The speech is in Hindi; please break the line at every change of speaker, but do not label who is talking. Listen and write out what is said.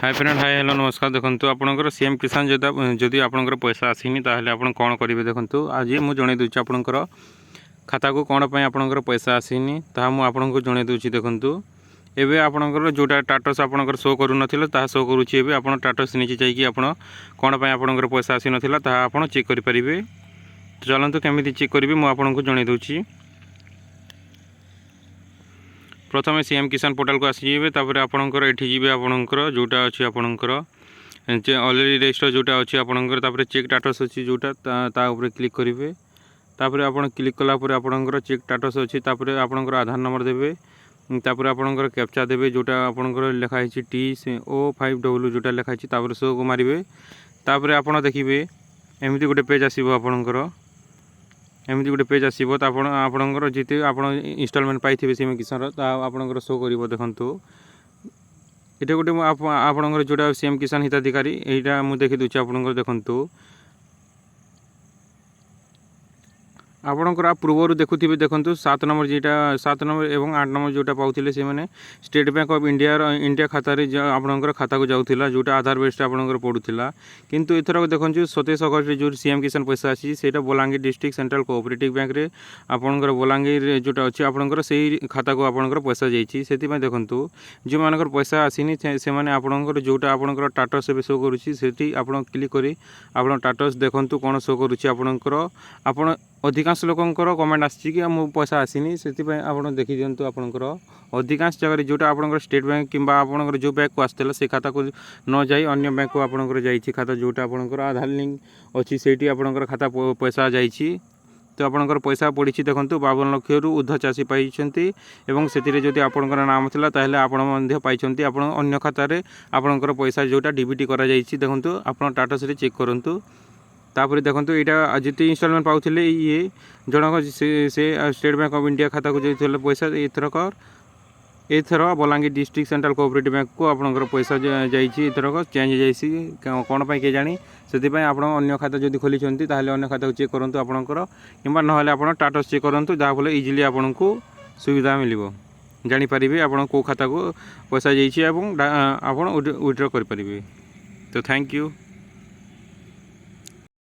हाय फ्रेंड हाय हेलो नमस्कार। देखो आपंकर सीएम किसान जदि आपंकर पैसा आसीनी ताहले आपण कौन करेंगे। देखो आज मुझे जन दूसरी आपंकर खाता को कौन पर आपंकर पैसा आसीनी ता मुझे जन दूसरी। देखो एवं आपंकर जोटा टाटस आपंकर शो करू ना शो करुच्ची आप टाटस नीचे जाइए आप कौन पर आपंकर पैसा आसी नाला आप चेक करेंगे। तो चलते केमी चेक करेंगे मुझे जन दूसरी। प्रथम सीएम किसान पोर्टाल को आसीजे तापर आपणकर एठी जीवे आपणकर जोटा अछि आपणकर ऑलरेडी रजिस्टर जोटा अछि आपणकर तापर चेक स्टेटस अछि जोटा ता ऊपर क्लिक करेंगे। तापर आपण क्लिक कला पर आपणकर चेक स्टेटस अछि तापर आपणकर आधार नंबर देबे तापर आपणकर कैप्चा देबे जोटा आपणकर लिखा है TO5W जोटा लिखा है तापर शो को मारिबे। तापर आपण देखिबे एमिति गोटे पेज आसीबो आपणकर एमती गोटे पेज आसो तो आपणकर जिते आप इनस्टॉलमेंट पाइबे सीएम किसान आपणकर शो कर। देखो ये गोटे आपणकर जोटा सीएम किसान हिताधिकारी यहाँ मुझे देखी दूसरी आपणकर देखो आपणकर पूर्वर देखुवे। देखो 7 नंबर जीटा 7 नंबर और 8 नंबर जोटा पाते से मैंने स्टेट बैंक ऑफ इंडिया खाता आपणकर खाता को जाऊला जोटा आधार बेस आपणकर पड़ूला। किंतु एथर देखो 27 अगस्त जो सीएम किसान पैसा आसी से Balangir district central cooperative bank रे आपणकर बलांगीर जोटा अच्छी आपणकर से खाता को आपणकर पैसा जाइए। से देखो जो मानकर पैसा आसीनी से मैंने आपणकर जोटा आपणकर टाटस शो करुच्ची से आप क्लिक करी आप टाटस देखो कौन शो करुच्ची आपणकर आप अधिकांश लोकंर कमेंट आसी कि मो पैसा आसीनी से आप देखी दिंतु आपणकर अधिकांश जगह जोटा आपणकर स्टेट बैंक किंबा आपणकर जो बैंक को आसला से खाता को न जाई अन्य बैंक को आपणकर जाइए खाता जोटा आपणकर आधार लिंक अच्छी से आपणकर खाता पैसा जाइए। तो आपणकर पैसा पड़ी देखो 52 लाख रु ऊर्ध्व चाषी पाई से जदि आपणकर नाम था ताहले आपण पाई आप अन्य खातार आपणकर पैसा जोटा डीबीटी करा जाइए। देखो आप टाटस चेक करूँ तापर देखो यहाँ जिते इनस्टॉलमेंट पाते ये जनक से स्टेट बैंक ऑफ इंडिया खाता को जाइए पैसा एथर Balangir district central cooperative bank को आपणकर पैसा जाइए एथरक चेंज जाइए कौन पर किए जानी से आप अन्य खाता जब खोली अन्य खाता को चेक करूँ आपणकर कि ना आप टाटस चेक करूँ जहाँफल इजिली आपन को सुविधा मिल जानीपारे आप खाता को पैसा जाइए आप विड्रॉ करें। तो थैंक यू।